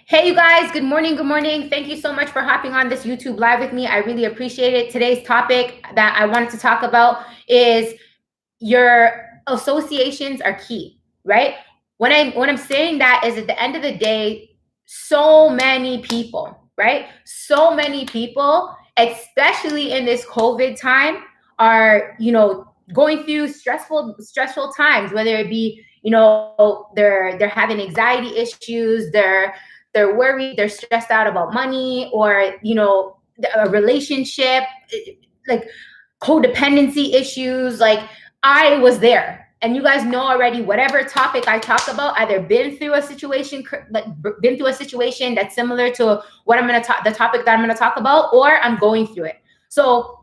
Hey, you guys, good morning. Good morning. Thank you so much for hopping on this YouTube live with me. I really appreciate it. Today's topic that I wanted to talk about is your associations are key, right? When I'm saying that is at the end of the day, so many people, right? So many people, especially in this COVID time, are, going through stressful times, whether it be, they're having anxiety issues, they're worried, they're stressed out about money, or a relationship, like codependency issues. Like, I was there, and you guys know already, whatever topic I talk about, either been through a situation, that's similar to what I'm going to talk, the topic that I'm going to talk about, or I'm going through it. So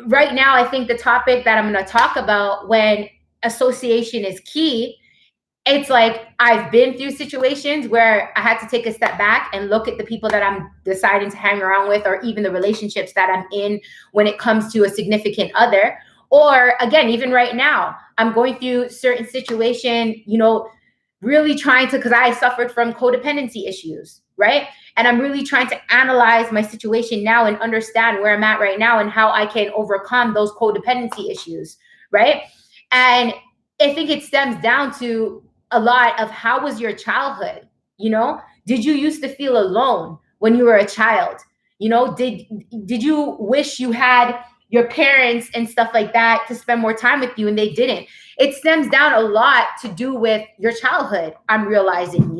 right now, I think the topic that I'm going to talk about, when association is key, it's like I've been through situations where I had to take a step back and look at the people that I'm deciding to hang around with, or even the relationships that I'm in when it comes to a significant other. Or again, even right now, I'm going through certain situation, really trying to, because I suffered from codependency issues, right? And I'm really trying to analyze my situation now and understand where I'm at right now and how I can overcome those codependency issues, right? And I think it stems down to a lot of, how was your childhood? Did you used to feel alone when you were a child? Did you wish you had your parents and stuff like that to spend more time with you, and they didn't? It stems down a lot to do with your childhood, I'm realizing.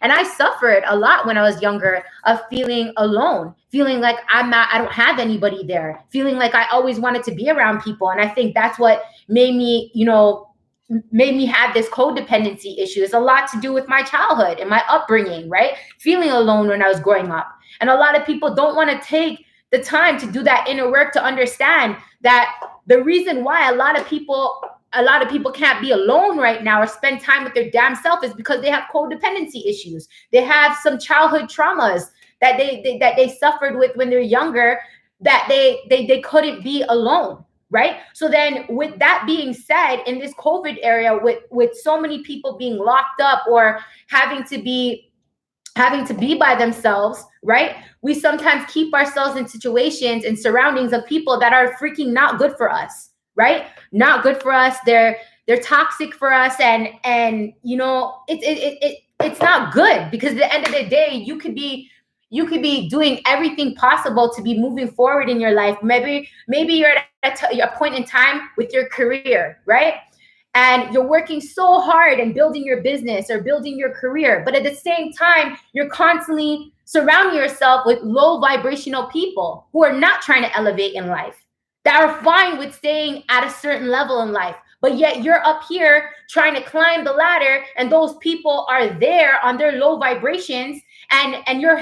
And I suffered a lot when I was younger, of feeling alone, feeling like I don't have anybody there, feeling like I always wanted to be around people. And I think that's what made me have this codependency issue. It's a lot to do with my childhood and my upbringing, right? Feeling alone when I was growing up. And a lot of people don't want to take the time to do that inner work, to understand that the reason why a lot of people can't be alone right now or spend time with their damn self is because they have codependency issues. They have some childhood traumas that they suffered with when they're younger, that they couldn't be alone, right? So then, with that being said, in this COVID area, with so many people being locked up or having to be by themselves, right? We sometimes keep ourselves in situations and surroundings of people that are freaking not good for us, right? Not good for us. They're toxic for us, and it's not good, because at the end of the day, you could be doing everything possible to be moving forward in your life. Maybe you're at a point in time with your career, right? And you're working so hard and building your business or building your career, but at the same time, you're constantly surrounding yourself with low vibrational people who are not trying to elevate in life, that are fine with staying at a certain level in life, but yet you're up here trying to climb the ladder, and those people are there on their low vibrations, and you're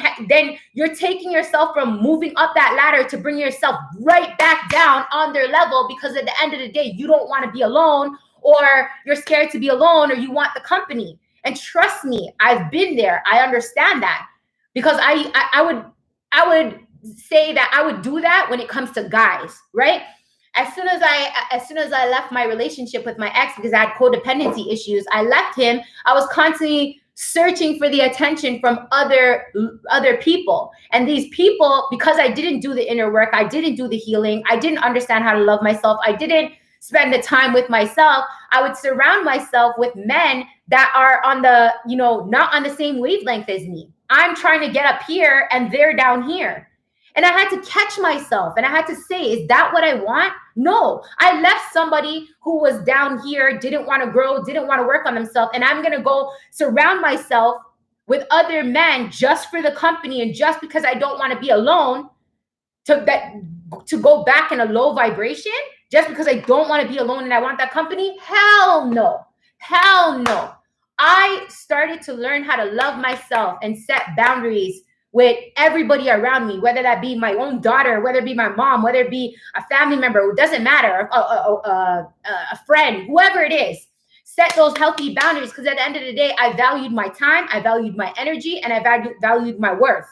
taking yourself from moving up that ladder to bring yourself right back down on their level, because at the end of the day, you don't want to be alone, or you're scared to be alone, or you want the company. And trust me, I've been there. I understand that, because I would say that I would do that when it comes to guys, right? As soon as I left my relationship with my ex, because I had codependency issues, I left him. I was constantly searching for the attention from other people. And these people, because I didn't do the inner work, I didn't do the healing, I didn't understand how to love myself, I didn't spend the time with myself, I would surround myself with men that are on the, not on the same wavelength as me. I'm trying to get up here and they're down here. And I had to catch myself, and I had to say, is that what I want? No, I left somebody who was down here, didn't want to grow, didn't want to work on themselves. And I'm going to go surround myself with other men just for the company, and just because I don't want to be alone, to go back in a low vibration, just because I don't want to be alone and I want that company. Hell no. Hell no. I started to learn how to love myself and set boundaries with everybody around me, whether that be my own daughter, whether it be my mom, whether it be a family member, it doesn't matter, a friend, whoever it is. Set those healthy boundaries, because at the end of the day, I valued my time, I valued my energy, and I valued my worth,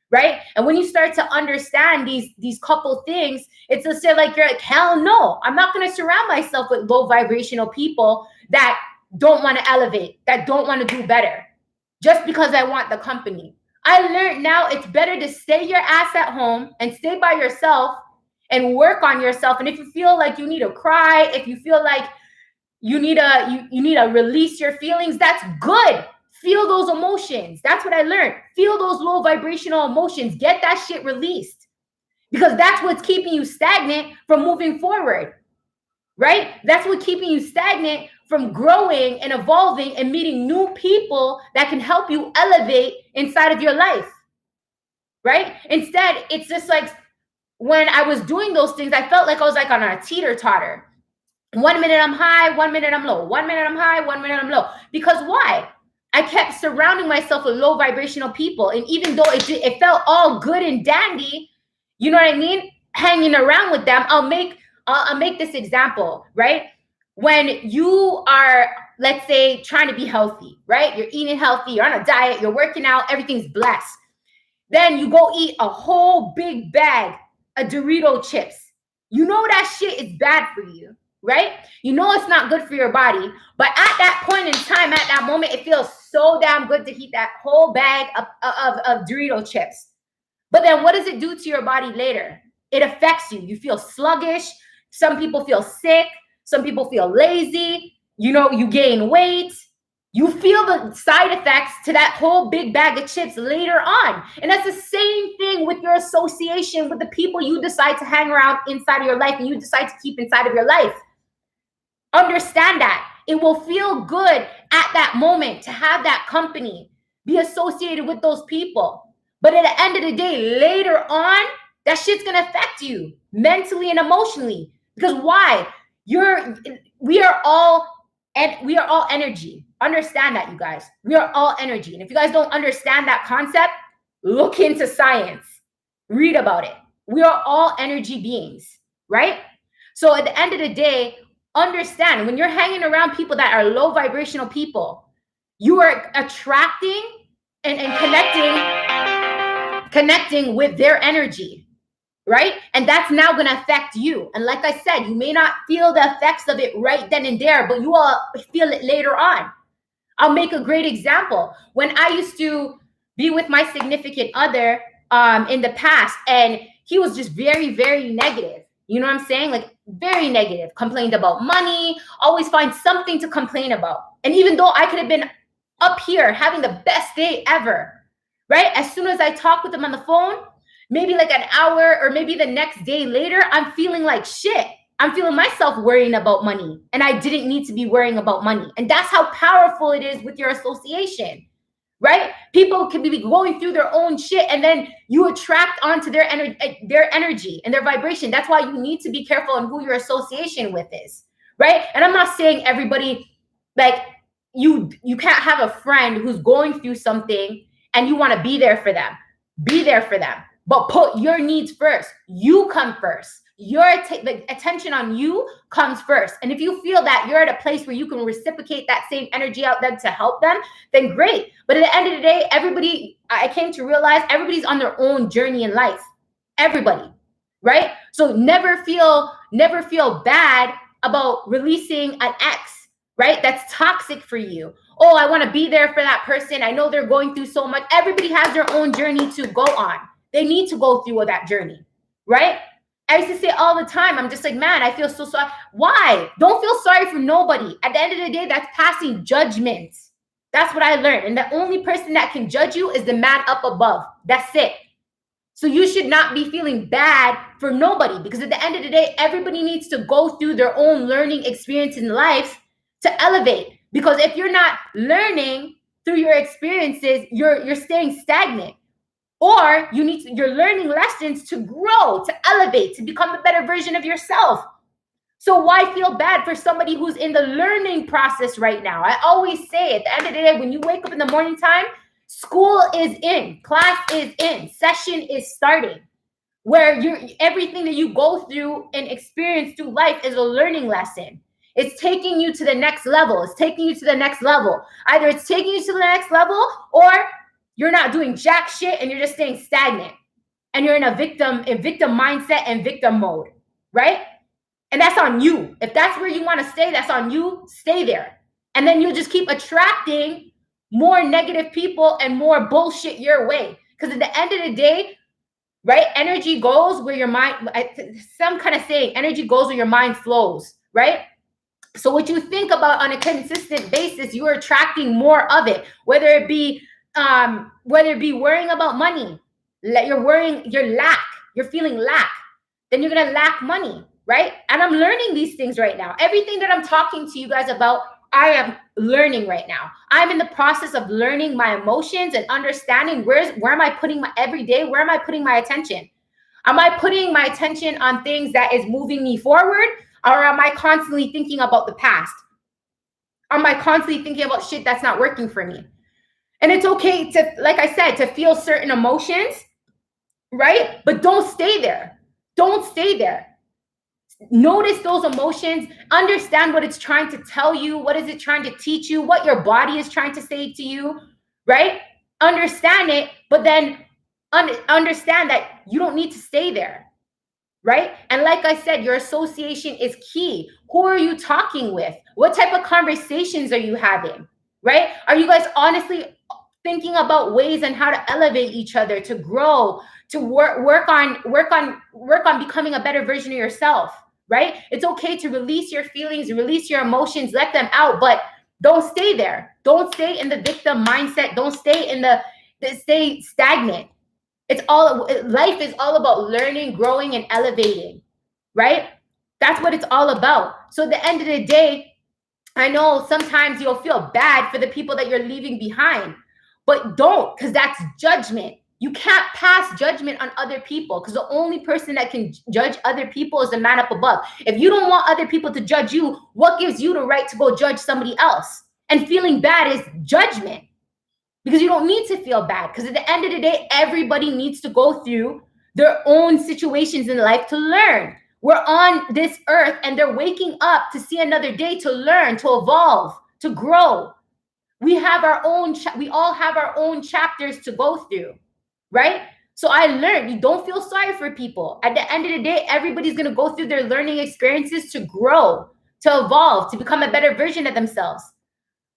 right? And when you start to understand these couple things, it's just like, you're like, hell no, I'm not going to surround myself with low vibrational people that don't want to elevate, that don't want to do better, just because I want the company. I learned now it's better to stay your ass at home and stay by yourself and work on yourself. And if you feel like you need to cry, if you feel like you need to release your feelings, that's good. Feel those emotions. That's what I learned. Feel those low vibrational emotions. Get that shit released, because that's what's keeping you stagnant from moving forward, right? That's what's keeping you stagnant from growing and evolving and meeting new people that can help you elevate inside of your life, right? Instead, it's just like when I was doing those things, I felt like I was like on a teeter-totter. 1 minute I'm high, 1 minute I'm low. 1 minute I'm high, 1 minute I'm low. Because why? I kept surrounding myself with low vibrational people. And even though it felt all good and dandy, you know what I mean? Hanging around with them, I'll make this example, right? When you are, let's say, trying to be healthy, right? You're eating healthy, you're on a diet, you're working out, everything's blessed. Then you go eat a whole big bag of Dorito chips. You know that shit is bad for you, right? You know it's not good for your body. But at that point in time, at that moment, it feels so damn good to eat that whole bag of Dorito chips. But then what does it do to your body later? It affects you. You feel sluggish. Some people feel sick. Some people feel lazy. You know, you gain weight. You feel the side effects to that whole big bag of chips later on. And that's the same thing with your association with the people you decide to hang around inside of your life and you decide to keep inside of your life. Understand that. It will feel good at that moment to have that company, be associated with those people. But at the end of the day, later on, that shit's going to affect you mentally and emotionally. Because why? We are all energy. Understand that, you guys. We are all energy. And if you guys don't understand that concept, look into science. Read about it. We are all energy beings, right? So at the end of the day, understand when you're hanging around people that are low vibrational people, you are attracting and connecting with their energy. Right? And that's now going to affect you. And like I said, you may not feel the effects of it right then and there, but you will feel it later on. I'll make a great example. When I used to be with my significant other in the past, and he was just very, very negative. You know what I'm saying? Like very negative, complained about money, always find something to complain about. And even though I could have been up here having the best day ever, right? As soon as I talk with him on the phone, maybe like an hour or maybe the next day later, I'm feeling like shit. I'm feeling myself worrying about money, and I didn't need to be worrying about money. And that's how powerful it is with your association, right? People can be going through their own shit, and then you attract onto their energy and their vibration. That's why you need to be careful on who your association with is, right? And I'm not saying everybody, like you can't have a friend who's going through something and you want to be there for them. Be there for them. But put your needs first. You come first. The attention on you comes first. And if you feel that you're at a place where you can reciprocate that same energy out there to help them, then great. But at the end of the day, I came to realize everybody's on their own journey in life. Everybody, right? So never feel bad about releasing an ex, right? That's toxic for you. Oh, I want to be there for that person. I know they're going through so much. Everybody has their own journey to go on. They need to go through that journey, right? I used to say all the time, I'm just like, man, I feel so sorry. Why? Don't feel sorry for nobody. At the end of the day, that's passing judgment. That's what I learned. And the only person that can judge you is the man up above. That's it. So you should not be feeling bad for nobody, because at the end of the day, everybody needs to go through their own learning experience in life to elevate. Because if you're not learning through your experiences, you're staying stagnant. Or you're learning lessons to grow, to elevate, to become a better version of yourself. So why feel bad for somebody who's in the learning process right now? I always say at the end of the day, when you wake up in the morning time, school is in, class is in, session is starting. Where everything that you go through and experience through life is a learning lesson. It's taking you to the next level. It's taking you to the next level. Either it's taking you to the next level, or you're not doing jack shit and you're just staying stagnant. And you're in a victim mindset and victim mode, right? And that's on you. If that's where you want to stay, that's on you. Stay there. And then you'll just keep attracting more negative people and more bullshit your way. Because at the end of the day, right, energy goes where your mind, some kind of saying, energy goes where your mind flows, right? So what you think about on a consistent basis, you are attracting more of it. Whether it be worrying about money, you're feeling lack, then you're gonna lack money, right? And I'm learning these things right now. Everything that I'm talking to you guys about, I am learning right now. I'm in the process of learning my emotions and understanding where am I putting my every day, where am I putting my attention? Am I putting my attention on things that is moving me forward, or am I constantly thinking about the past? Am I constantly thinking about shit that's not working for me? And it's okay to, like I said, to feel certain emotions, right? But don't stay there. Don't stay there. Notice those emotions, understand what it's trying to tell you, what is it trying to teach you, what your body is trying to say to you, right? Understand it, but then understand that you don't need to stay there, right? And like I said, your association is key. Who are you talking with? What type of conversations are you having, right? Are you guys honestly thinking about ways on how to elevate each other, to grow, to work on becoming a better version of yourself, right? It's okay to release your feelings, release your emotions, let them out, but don't stay there. Don't stay in the victim mindset. Don't stay in stay stagnant. Life is all about learning, growing, and elevating, right? That's what it's all about. So at the end of the day, I know sometimes you'll feel bad for the people that you're leaving behind, but don't, because that's judgment. You can't pass judgment on other people, because the only person that can judge other people is the man up above. If you don't want other people to judge you, what gives you the right to go judge somebody else? And feeling bad is judgment, because you don't need to feel bad, because at the end of the day, everybody needs to go through their own situations in life to learn. We're on this earth and they're waking up to see another day, to learn, to evolve, to grow. We all have our own chapters to go through, right? So I learned, you don't feel sorry for people. At the end of the day, everybody's going to go through their learning experiences to grow, to evolve, to become a better version of themselves,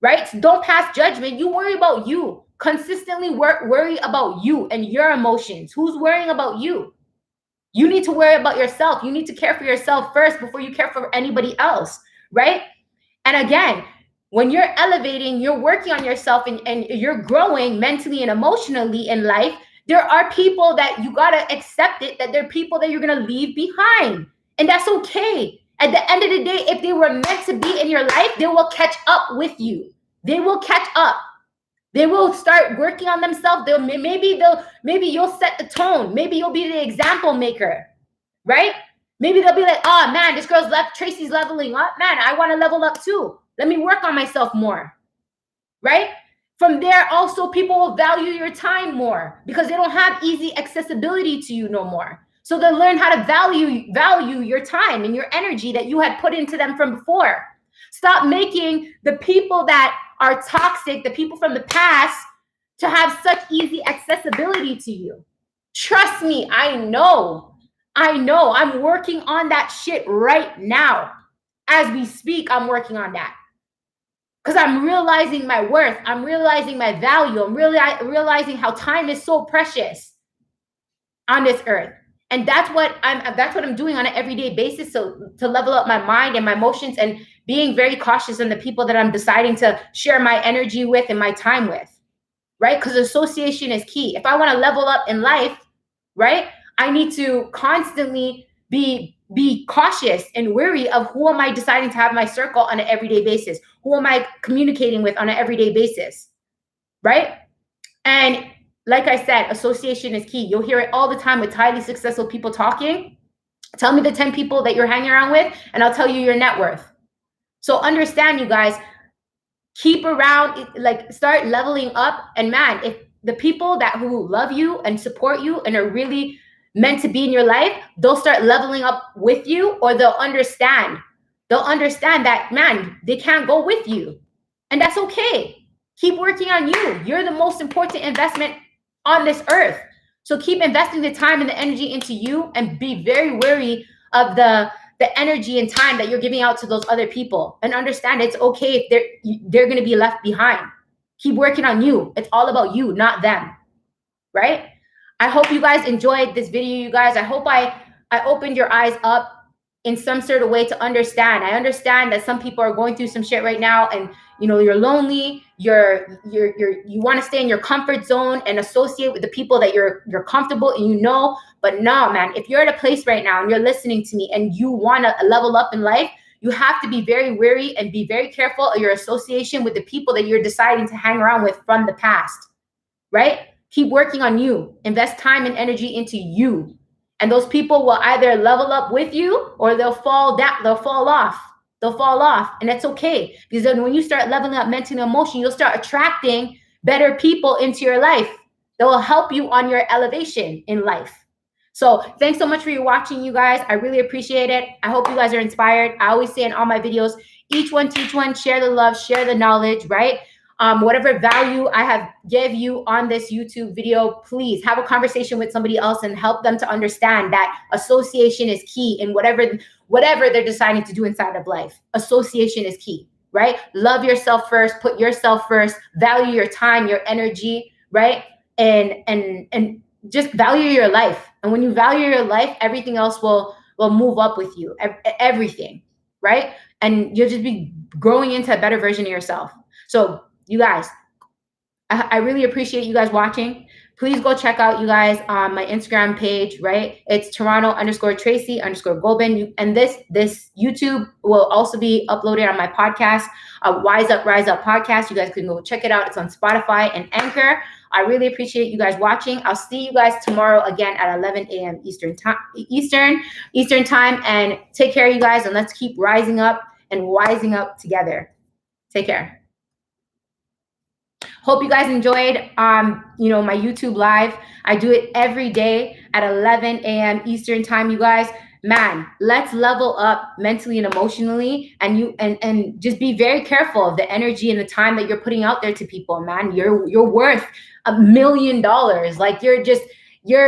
right? So don't pass judgment. You worry about you. Consistently worry about you and your emotions. Who's worrying about you? You need to worry about yourself. You need to care for yourself first before you care for anybody else, right? And again, when you're elevating, you're working on yourself and you're growing mentally and emotionally in life, there are people that you got to accept it, that there are people that you're going to leave behind. And that's okay. At the end of the day, if they were meant to be in your life, they will catch up with you. They will catch up. They will start working on themselves. Maybe you'll set the tone. Maybe you'll be the example maker, right? Maybe they'll be like, oh man, this girl's Tracy's leveling up. Man, I want to level up too. Let me work on myself more, right? From there, also people will value your time more, because they don't have easy accessibility to you no more. So they'll learn how to value your time and your energy that you had put into them from before. Stop making the people that are toxic, the people from the past, to have such easy accessibility to you. Trust me, I know. I'm working on that shit right now. As we speak, I'm working on that. Because I'm realizing my worth. I'm realizing my value. I'm really realizing how time is so precious on this earth. And that's what I'm doing on an everyday basis. So to level up my mind and my emotions, and being very cautious on the people that I'm deciding to share my energy with and my time with, right? Because association is key. If I want to level up in life, right, I need to constantly be cautious and wary of who am I deciding to have my circle on an everyday basis? Who am I communicating with on an everyday basis, right? And like I said, association is key. You'll hear it all the time with highly successful people talking. Tell me the 10 people that you're hanging around with, and I'll tell you your net worth. So understand, you guys, keep around, like start leveling up. And man, if the people who love you and support you and are really meant to be in your life, they'll start leveling up with you, or they'll understand that, man, they can't go with you. And that's okay. Keep working on you. You're the most important investment on this earth. So keep investing the time and the energy into you, and be very wary of the energy and time that you're giving out to those other people, and understand it's okay if they're going to be left behind. Keep working on you. It's all about you, not them, right? I hope you guys enjoyed this video, you guys. I hope I opened your eyes up in some sort of way to understand. I understand that some people are going through some shit right now, and you know, you're lonely, you want to stay in your comfort zone and associate with the people that you're comfortable and you know. But no, man, if you're at a place right now and you're listening to me and you want to level up in life, you have to be very wary and be very careful of your association with the people that you're deciding to hang around with from the past, right? Keep working on you. Invest time and energy into you. And those people will either level up with you or they'll fall down, they'll fall off. They'll fall off. And that's okay. Because then when you start leveling up mentally and emotionally, you'll start attracting better people into your life that will help you on your elevation in life. So thanks so much for your watching, you guys. I really appreciate it. I hope you guys are inspired. I always say in all my videos, each one teach one, share the love, share the knowledge, right? Whatever value I have give you on this YouTube video, please have a conversation with somebody else and help them to understand that association is key in whatever they're deciding to do inside of life. Association is key, right? Love yourself first, put yourself first, value your time, your energy, right? And just value your life. And when you value your life, everything else will move up with you, everything, right? And you'll just be growing into a better version of yourself. So you guys, I really appreciate you guys watching. Please go check out, you guys, my Instagram page, right? It's Toronto_Tracy_Gobin. And this YouTube will also be uploaded on my podcast, Wise Up, Rise Up podcast. You guys can go check it out. It's on Spotify and Anchor. I really appreciate you guys watching. I'll see you guys tomorrow again at 11 a.m. Eastern time. And take care, you guys. And let's keep rising up and wising up together. Take care. Hope you guys enjoyed, my YouTube live. I do it every day at 11 a.m. Eastern time, you guys. Man, let's level up mentally and emotionally, and just be very careful of the energy and the time that you're putting out there to people, man. You're worth $1 million. Like you're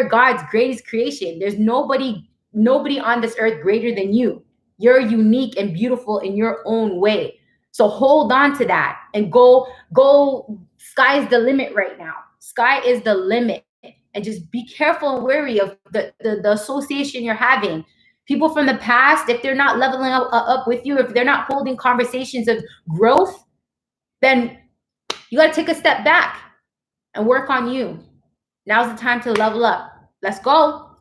God's greatest creation. There's nobody on this earth greater than you. You're unique and beautiful in your own way. So hold on to that and go. Sky's the limit right now. Sky is the limit. And just be careful and wary of the association you're having. People from the past, if they're not leveling up with you, if they're not holding conversations of growth, then you got to take a step back and work on you. Now's the time to level up. Let's go.